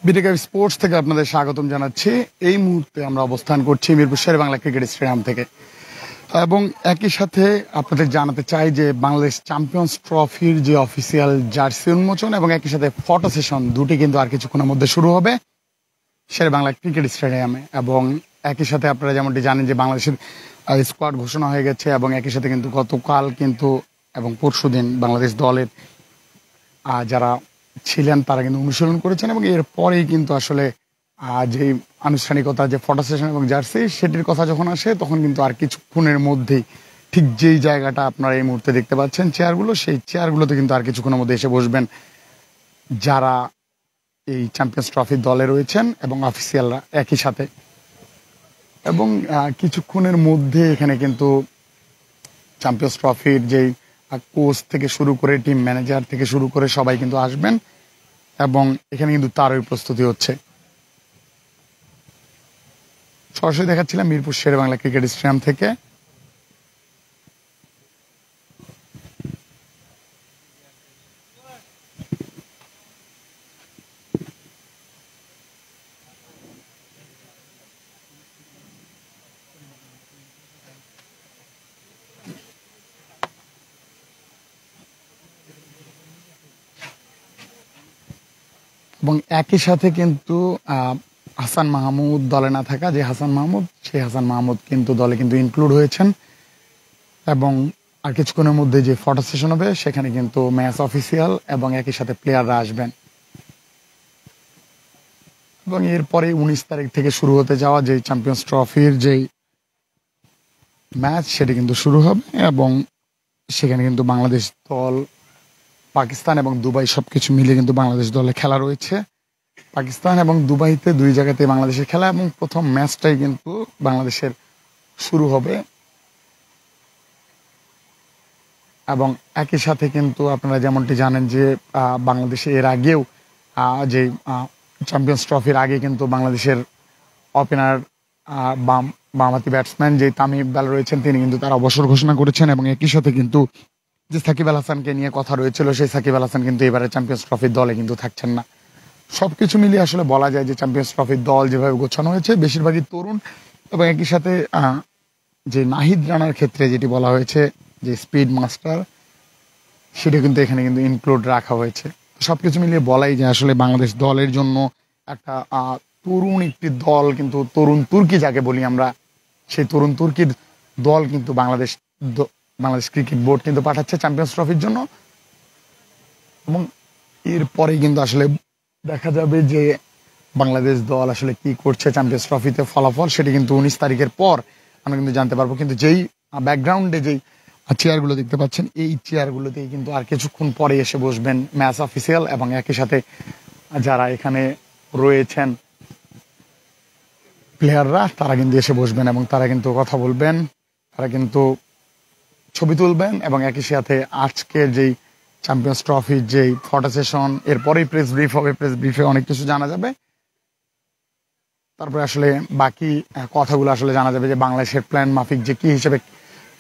বিটিকার sports থেকে আপনাদের স্বাগতম জানাচ্ছি। এই মুহূর্তে আমরা অবস্থান করছি মিরপুর শেরে বাংলা ক্রিকেট স্টেডিয়াম থেকে, এবং একই সাথে আপনাদের জানাতে চাই যে বাংলাদেশ চ্যাম্পিয়ন্স ট্রফির যে অফিসিয়াল জার্সি উন্মোচন এবং একই সাথে ফটো সেশন দুটি কিন্তু আর কিছুক্ষণের মধ্যে শুরু হবে শেরে বাংলা ক্রিকেট স্টেডিয়ামে। এবং একই সাথে আপনারা যেমনটি জানেন যে বাংলাদেশের স্কোয়াড ঘোষণা হয়ে গেছে, এবং একই সাথে কিন্তু গতকাল কিন্তু এবং পরশুদিন বাংলাদেশ দলের যারা ছিলেন তারা কিন্তু অনুশীলন করেছেন, এবং এরপরেই কিন্তু আসলে যে আনুষ্ঠানিকতা যে ফটো সেশন এবং জার্সি সেটির কথা যখন আসে তখন কিন্তু আর কিছুক্ষণের মধ্যেই ঠিক যেই জায়গাটা আপনারা এই মুহূর্তে দেখতে পাচ্ছেন চেয়ারগুলো, সেই চেয়ারগুলোতে কিন্তু আর কিছুক্ষণের মধ্যে এসে বসবেন যারা এই চ্যাম্পিয়ন্স ট্রফির দলে রয়েছেন এবং অফিসিয়ালরা একই সাথে। এবং কিছুক্ষণের মধ্যে এখানে কিন্তু চ্যাম্পিয়ন্স ট্রফির যেই কোচ থেকে শুরু করে টিম ম্যানেজার থেকে শুরু করে সবাই কিন্তু আসবেন, এবং এখানে কিন্তু তারই প্রস্তুতি হচ্ছে। সরাসরি দেখাচ্ছিলাম মিরপুর শেরে বাংলা ক্রিকেট স্টেডিয়াম থেকে। এবং একই সাথে কিন্তু হাসান মাহমুদ দলে না থাকা যে হাসান মাহমুদ, সেই হাসান মাহমুদ কিন্তু দলে কিন্তু ইনক্লুড হয়েছেন, এবং আর কিছুক্ষণের মধ্যে যে ফটো সেশন হবে সেখানে কিন্তু ম্যাচ অফিসিয়াল এবং একই সাথে প্লেয়াররা আসবেন। এবং এরপরে 19 তারিখ থেকে শুরু হতে যাওয়া যে চ্যাম্পিয়ন্স ট্রফির যেই ম্যাচ সেটি কিন্তু শুরু হবে, এবং সেখানে কিন্তু বাংলাদেশ দল, পাকিস্তান এবং দুবাই সবকিছু মিলে কিন্তু বাংলাদেশ দলে খেলা রয়েছে। পাকিস্তান এবং দুবাইতে দুই জায়গাতে বাংলাদেশের খেলা, এবং প্রথম ম্যাচটাই কিন্তু বাংলাদেশের শুরু হবে। এবং একই সাথে কিন্তু আপনারা যেমনটি জানেন যে বাংলাদেশে এর আগেও যে চ্যাম্পিয়ন্স ট্রফির আগে কিন্তু বাংলাদেশের ওপেনার বামহাতি ব্যাটসম্যান যে তামিম ইকবাল রয়েছেন তিনি কিন্তু তার অবসর ঘোষণা করেছেন, এবং একই সাথে কিন্তু যে সাকিব আল হাসানকে নিয়ে কথা রয়েছিল সেই সাকিব আল হাসান কিন্তু এবারে চ্যাম্পিয়ন্স ট্রফির দলে কিন্তু থাকছেন না। সবকিছু মিলিয়ে আসলে বলা যায় যে চ্যাম্পিয়ন্স ট্রফির দল যেভাবে গোছানো হয়েছে বেশিরভাগই তরুণ, এবং একই সাথে যে নাহিদ রানার ক্ষেত্রে যেটি বলা হয়েছে যে স্পিড মাস্টার, সেটা কিন্তু এখানে কিন্তু ইনক্লুড রাখা হয়েছে। সবকিছু মিলিয়ে বলাই যে আসলে বাংলাদেশ দলের জন্য একটা তরুণ একটি দল, কিন্তু তরুণ তুর্কি যাকে বলি আমরা, সেই তরুণ তুর্কির দল কিন্তু বাংলাদেশ ক্রিকেট বোর্ড কিন্তু পাঠাচ্ছে চ্যাম্পিয়ন্স ট্রফির জন্য। এবং এরপরে কিন্তু আসলে দেখা যাবে যে বাংলাদেশ দল আসলে কি করছে চ্যাম্পিয়ন্স ট্রফিতে, ফলাফল সেটি কিন্তু 19 তারিখের পর আমরা কিন্তু জানতে পারবো। কিন্তু যেই ব্যাকগ্রাউন্ডে যেই চেয়ারগুলো দেখতে পাচ্ছেন এই চেয়ারগুলোতেই কিন্তু আর কিছুক্ষণ পরে এসে বসবেন ম্যাচ অফিসিয়াল, এবং একই সাথে যারা এখানে রয়েছেন প্লেয়াররা তারা কিন্তু এসে বসবেন, এবং তারা কিন্তু কথা বলবেন, তারা কিন্তু ছবি তুলবেন, এবং একই সাথে আজকের যেই চ্যাম্পিয়ন্স ট্রফির যেই ফটো সেশন এরপরেই প্রেস ব্রিফ হবে, প্রেস ব্রিফে অনেক কিছু জানা যাবে। তারপরে আসলে বাকি কথাগুলো আসলে জানা যাবে যে বাংলাদেশের প্ল্যান মাফিক যে কি হিসেবে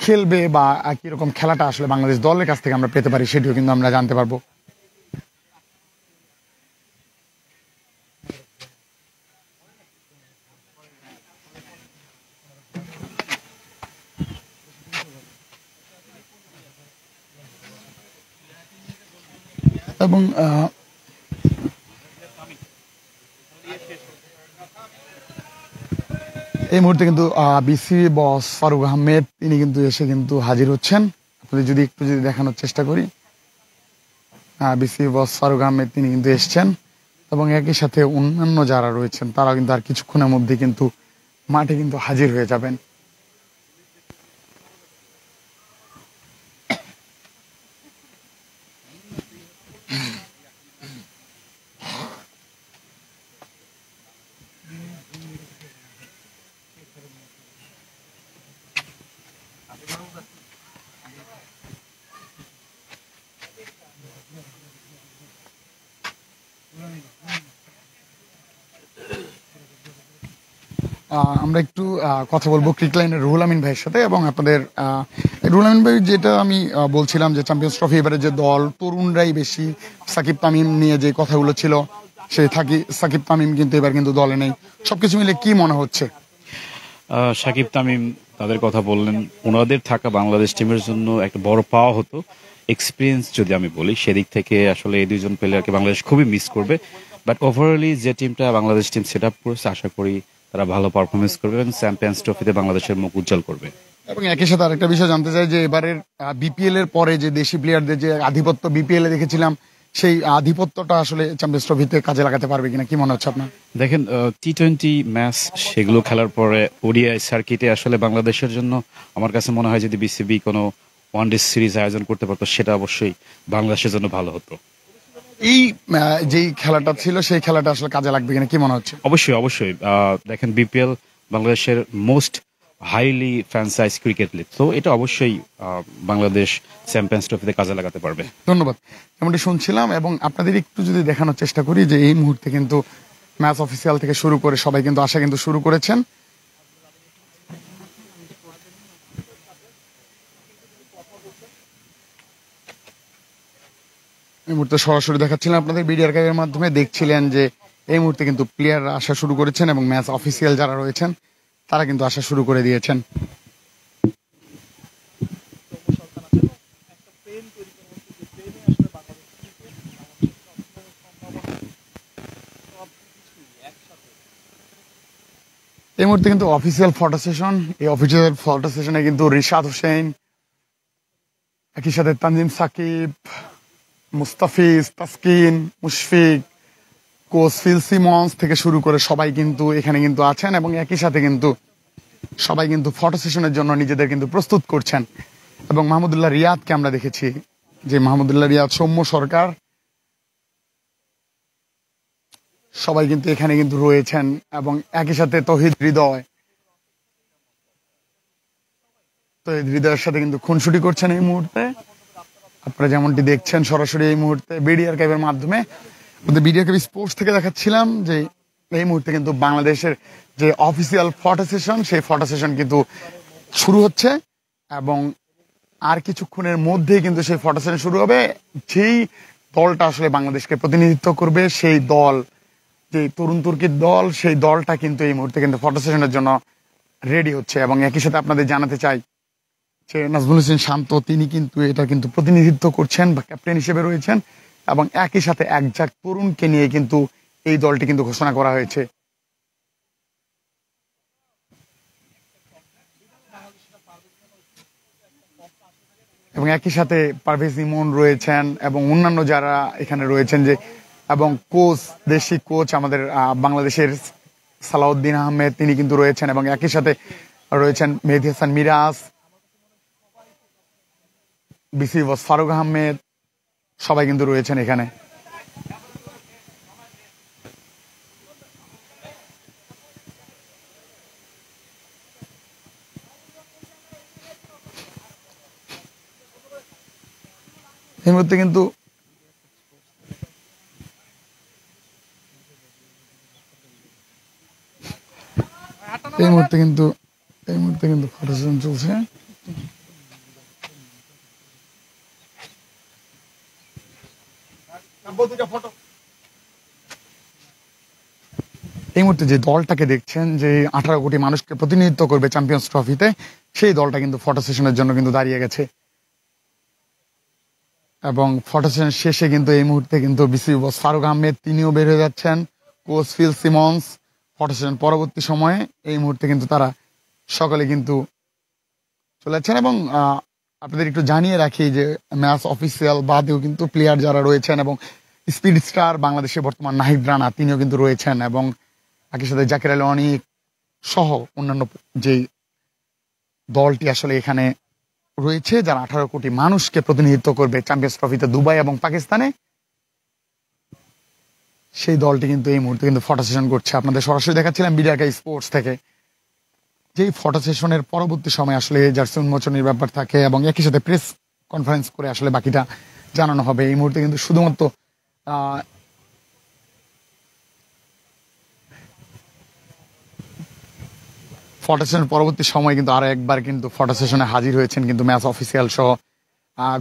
খেলবে বা কিরকম খেলাটা আসলে বাংলাদেশ দলের কাছ থেকে আমরা পেতে পারি সেটিও কিন্তু আমরা জানতে পারবো। এবং এই মুহূর্তে কিন্তু বিসি বস ফারুক আহমেদ তিনি কিন্তু এসে কিন্তু হাজির হচ্ছেন। আপনাদের যদি একটু দেখানোর চেষ্টা করি, বিসি বস ফারুক আহমেদ তিনি কিন্তু এসছেন, এবং একই সাথে অন্যান্য যারা রয়েছেন তারা কিন্তু আর কিছুক্ষণের মধ্যে কিন্তু মাঠে কিন্তু হাজির হয়ে যাবেন। আমরা একটু কথা বলবো ক্রিক লাইনের রুহুল আমিন ভাইয়ের সাথে, এবং আপনাদের রুহুল আমিন ভাই যেটা আমি বলছিলাম যে চ্যাম্পিয়ন্স ট্রফি এবারে যে দল তরুণরাই বেশি, সাকিব তামিম নিয়ে যে কথাগুলো ছিল সেই সাকিব তামিম কিন্তু এবার কিন্তু দলে নেই, সবকিছু মিলে কি মনে হচ্ছে? সাকিব তামিম তাদের কথা বললেন, ওনাদের থাকা বাংলাদেশ টিমের জন্য একটা বড় পাওয়া হতো। এক্সপিরিয়েন্স যদি আমি বলি সেদিক থেকে আসলে এই দুইজন প্লেয়ারকে বাংলাদেশ খুবই মিস করবে। বাট ওভারঅলি যে টিমটা বাংলাদেশ টিম সেট আপ করেছে, আশা করি তারা ভালো পারফরমেন্স করবে এবং চ্যাম্পিয়ন্স ট্রফিতে বাংলাদেশের মুখ উজ্জ্বল করবে। এবং একই সাথে আরেকটা বিষয় জানতে চাই যে এবারের বিপিএল এর পরে যে দেশি প্লেয়ারদের যে আধিপত্য বিপিএল এ দেখেছিলাম, সেই আধিপত্যটা আসলে চ্যাম্পিয়ন্স ট্রফিতে কাজে লাগাতে পারবে কিনা, কি মনে হচ্ছে আপনার? দেখেন, টি-20 ম্যাচ সেগুলো খেলার পরে ওডিআই সার্কিটে আসলে বাংলাদেশের জন্য আমার কাছে মনে হয় যদি বিসিবি কোনো ওয়ানডে সিরিজ আয়োজন করতে পারতো সেটা অবশ্যই বাংলাদেশের জন্য ভালো হতো। এই যেই খেলাটা ছিল সেই খেলাটা আসলে কাজে লাগবে কিনা, কি মনে হচ্ছে? অবশ্যই অবশ্যই। দেখেন, বিপিএল বাংলাদেশের most highly franchise cricket league, তো এটা অবশ্যই বাংলাদেশ চ্যাম্পিয়ন্স ট্রফিতে কাজে লাগাতে পারবে। ধন্যবাদ। যেমনটি শুনছিলাম এবং আপনাদের একটু যদি দেখানোর চেষ্টা করি যে এই মুহূর্তে কিন্তু ম্যাচ অফিসিয়াল থেকে শুরু করে সবাই কিন্তু আসা কিন্তু শুরু করেছেন। এই মুহূর্তে সরাসরি দেখাচ্ছিলাম আপনাদের বিডি আর্কাইভের মাধ্যমে, দেখছিলেন যে এই মুহূর্তে কিন্তু প্লেয়াররা আসা শুরু করেছেন এবং ম্যাচ অফিসিয়াল যারা রয়েছেন তারা কিন্তু আসা শুরু করে দিয়েছেন। এই মুহূর্তে কিন্তু অফিসিয়াল ফটো সেশন, এই অফিসিয়াল ফটো সেশনে কিন্তু রিশাদ হোসেন, একই সাথে Tanzim Sakib, Mustafiz, Taskin, Mushfiq, coach Phil Simmons থেকে শুরু করে সবাই কিন্তু এখানে কিন্তু আছেন এবং একই সাথে কিন্তু সবাই কিন্তু ফটো সেশনের জন্য নিজেদের কিন্তু প্রস্তুত করছেন। এবং মাহমুদুল্লাহ রিয়াদকে আমরা দেখেছি যে মাহমুদুল্লাহ রিয়াদ, সৌম্য সরকার সবাই কিন্তু এখানে কিন্তু রয়েছেন এবং একই সাথে তহিদ হৃদয়ের সাথে কিন্তু খুনসুটি করছেন এই মুহূর্তে। আপনারা যেমনটি দেখছেন সরাসরি এই মুহূর্তে বিডি আর্কাইভের মাধ্যমে, বিডি আর্কাইভ স্পোর্টস থেকে দেখাচ্ছিলাম যে এই মুহূর্তে কিন্তু বাংলাদেশের যে অফিসিয়াল ফটো সেশন সেই ফটো সেশন কিন্তু শুরু হচ্ছে এবং আর কিছুক্ষণের মধ্যেই কিন্তু সেই ফটো সেশন শুরু হবে। যেই দলটা আসলে বাংলাদেশকে প্রতিনিধিত্ব করবে সেই দল, যে তরুণ তুর্কির দল, সেই দলটা কিন্তু এই মুহূর্তে কিন্তু ফটো সেশনের জন্য রেডি হচ্ছে। এবং একই সাথে আপনাদের জানাতে চাই যে নাজমুল হোসেন শান্ত তিনি কিন্তু এটা কিন্তু প্রতিনিধিত্ব করছেন বা ক্যাপ্টেন হিসেবে রয়েছেন এবং একই সাথে একজাক তরুণকে নিয়ে কিন্তু এই দলটি কিন্তু ঘোষণা করা হয়েছে। এবং একই সাথে পারভেজ ইমন রয়েছেন এবং অন্যান্য যারা এখানে রয়েছেন যে, এবং কোচ, দেশি কোচ আমাদের বাংলাদেশের সালাউদ্দিন আহমেদ তিনি কিন্তু রয়েছেন এবং একই সাথে রয়েছেন মেহেদী হাসান মিরাজ, বিসিবি বস ফারুক আহমেদ, সবাই কিন্তু রয়েছেন এখানে। এই মুহূর্তে কিন্তু ফটো সেশন চলছে। এই মুহূর্তে যে দলটাকে দেখছেন যে 18 কোটি মানুষকে প্রতিনিধিত্ব করবে চ্যাম্পিয়ন্স ট্রফিতে, সেই দলটা কিন্তু ফটো সেশনের জন্য কিন্তু দাঁড়িয়ে গেছে এবং ফটো সেশন শেষে কিন্তু এই মুহূর্তে কিন্তু বিসিবি বস ফারুক আহমেদ তিনিও বের হয়ে যাচ্ছেন, coach Phil Simmons. Photo session পরবর্তী সময়ে এই মুহূর্তে কিন্তু তারা সকলে কিন্তু চলে যাচ্ছেন এবং আপনাদের একটু জানিয়ে রাখি যে ম্যাচ অফিসিয়াল বাদেও কিন্তু প্লেয়ার যারা রয়েছেন এবং স্পিড স্টার বাংলাদেশে বর্তমান নাহিদ রানা তিনিও কিন্তু রয়েছেন এবং একই সাথে জাকির আলী অনিক সহ অন্যান্য যে দলটি আসলে এখানে রয়েছে যারা 18 কোটি মানুষকে প্রতিনিধিত্ব করবে চ্যাম্পিয়ন্স ট্রফিতে দুবাই এবং পাকিস্তানে, সেই দলটি কিন্তু এই মুহূর্তে কিন্তু ফটো সেশন করছে। আপনাদের সরাসরি দেখাচ্ছিলাম বিডি আর্কাইভ স্পোর্টস থেকে। যেই ফটো সেশনের পরবর্তী সময় আসলে জার্সি উন্মোচনের ব্যাপার থাকে এবং একই সাথে প্রেস কনফারেন্স করে আসলে বাকিটা জানানো হবে। এই মুহূর্তে কিন্তু শুধুমাত্র ফটো সেশনের পরবর্তী সময় কিন্তু আরো একবার কিন্তু ফটো সেশনে হাজির হয়েছেন কিন্তু ম্যাচ অফিসিয়াল সহ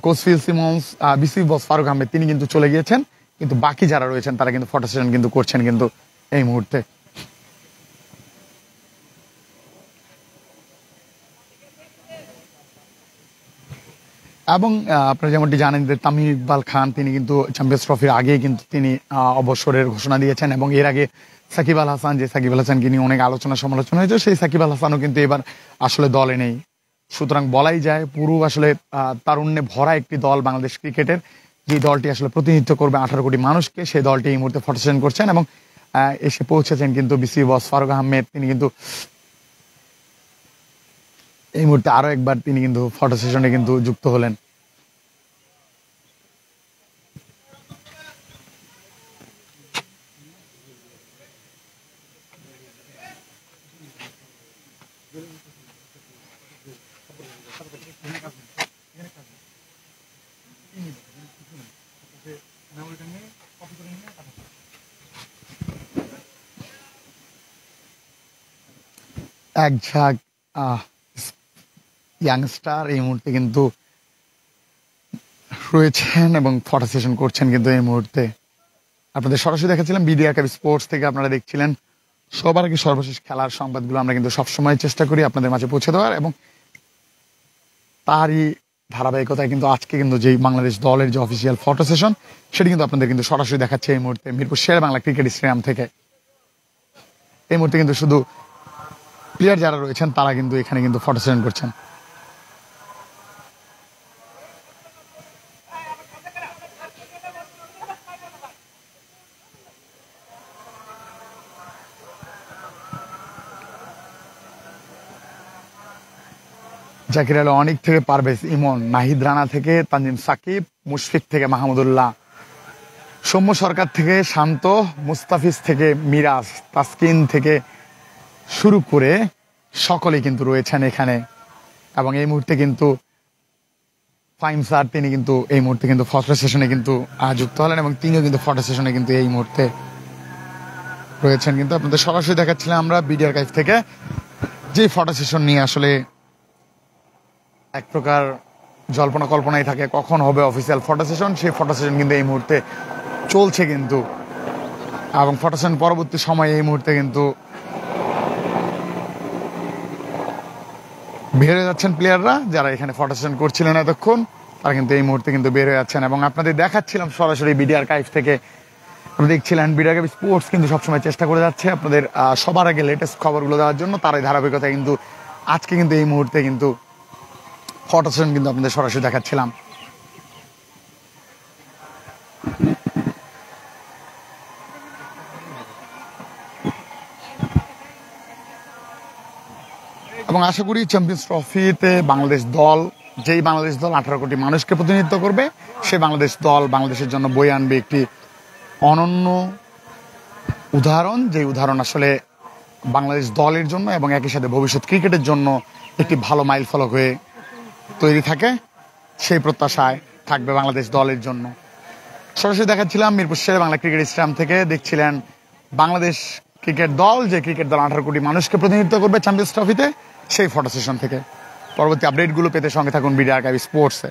coach Phil Simmons, BCB boss Faruque Ahmed তিনি কিন্তু চলে গিয়েছেন। কিন্তু বাকি যারা রয়েছেন তারা কিন্তু ফটো সেশন কিন্তু করছেন কিন্তু এই মুহূর্তে। এবং আপনারা যেমনটি জানেন যে তামিম ইকবাল খান তিনি কিন্তু চ্যাম্পিয়ন্স ট্রফির আগেই কিন্তু তিনি অবসরের ঘোষণা দিয়েছেন, এবং এর আগে সাকিব আল হাসান, যে সাকিব আল হাসানকে নিয়ে অনেক আলোচনা সমালোচনা হয়েছে, সেই সাকিব আল হাসানও কিন্তু এবার আসলে দলে নেই। সুতরাং বলাই যায় পুরো আসলে তারুণ্যে ভরা একটি দল বাংলাদেশ ক্রিকেটের, যে দলটি আসলে প্রতিনিধিত্ব করবে 18 কোটি মানুষকে, সেই দলটি এই মুহূর্তে ফটো সেশন করছেন এবং এসে পৌঁছেছেন কিন্তু বিসিবি বস ফারুক আহমেদ। তিনি কিন্তু এই মুহূর্তে আরো একবার তিনি কিন্তু ফটো সেশনে কিন্তু যুক্ত হলেন। এক ঝাঁক ইয়াংস্টার এই মুহূর্তে কিন্তু রয়েছেন এবং ফটো সেশন করছেন কিন্তু এই মুহূর্তে। আপনাদের সরাসরি দেখাচ্ছিলাম বিডিআর কাপ স্পোর্টস থেকে, আপনারা দেখছিলেন। সবার আগে সর্বশেষ খেলার সংবাদগুলো আমরা কিন্তু সবসময় চেষ্টা করি আপনাদের মাঝে পৌঁছে দেওয়ার, এবং তারই ধারাবাহিকতায় কিন্তু আজকে কিন্তু যেই বাংলাদেশ দলের যে অফিসিয়াল ফটো সেশন সেটি কিন্তু আপনাদের কিন্তু সরাসরি দেখাচ্ছে এই মুহূর্তে মিরপুর শের বাংলা ক্রিকেট স্টেডিয়াম থেকে। এই মুহূর্তে কিন্তু শুধু প্লেয়ার যারা রয়েছেন তারা কিন্তু এখানে কিন্তু ফটো সেশন করছেন। জাকির আলী অনিক থেকে পারভেজ ইমন, নাহিদ রানা থেকে তানজিম সাকিব, মুশফিক থেকে মাহমুদুল্লাহ, সৌম্য সরকার থেকে শান্ত, মুস্তাফিজ থেকে মিরাজ, তাসকিন থেকে শুরু করে সকলেই কিন্তু রয়েছেন এখানে। এবং এই মুহূর্তে কিন্তু ফাইম স্যার তিনি কিন্তু এই মুহূর্তে কিন্তু ফটো সেশনে কিন্তু যুক্ত হলেন, এবং তিনিও কিন্তু ফটো সেশনে কিন্তু এই মুহূর্তে রয়েছেন। কিন্তু আপনাদের সরাসরি দেখাচ্ছিলাম আমরা বিডিআর কাইফ থেকে, যে ফটো সেশন নিয়ে আসলে এক প্রকার জল্পনা কল্পনাই থাকে কখন হবে অফিসিয়াল ফটো সেশন। সেই ফটো সেশন কিন্তু এই মুহূর্তে চলছে কিন্তু, এবং ফটো সেশন পরবর্তী সময়ে এই মুহূর্তে কিন্তু বের হয়ে যাচ্ছেন প্লেয়াররা, যারা এখানে ফটো সেশন করছিলেন এতক্ষণ তারা কিন্তু এই মুহূর্তে কিন্তু বের হয়ে যাচ্ছেন। এবং আপনাদের দেখাচ্ছিলাম সরাসরি বিডিআর কাইফ থেকে, আপনারা দেখছিলেন বিডিআর কাইফ স্পোর্টস কিন্তু সবসময় চেষ্টা করে যাচ্ছে আপনাদের সবার আগে লেটেস্ট খবরগুলো দেওয়ার জন্য। তার এই ধারাবাহিকতা কিন্তু আজকে কিন্তু এই মুহূর্তে কিন্তু ফটো সেশন কিন্তু আপনাদের সরাসরি দেখাচ্ছিলাম। এবং আশা করি চ্যাম্পিয়ন্স ট্রফিতে বাংলাদেশ দল, যেই বাংলাদেশ দল 18 কোটি মানুষকে প্রতিনিধিত্ব করবে, সেই বাংলাদেশ দল বাংলাদেশের জন্য বয়ে আনবে একটি অনন্য উদাহরণ, যে উদাহরণ আসলে বাংলাদেশ দলের জন্য এবং একই সাথে ভবিষ্যৎ ক্রিকেটের জন্য একটি ভালো মাইল ফলক হয়ে তৈরি থাকে। সেই প্রত্যাশায় থাকবে বাংলাদেশ দলের জন্য। সরাসরি দেখাচ্ছিলাম মিরপুর শেরে বাংলা ক্রিকেট স্টেডিয়াম থেকে, দেখছিলেন বাংলাদেশ ক্রিকেট দল, যে ক্রিকেট দল 18 কোটি মানুষকে প্রতিনিধিত্ব করবে চ্যাম্পিয়ন্স ট্রফিতে, সেই ফটো সেশন থেকে। পরবর্তী আপডেটগুলো পেতে সঙ্গে থাকুন বিডিআর কাইফ স্পোর্টসে।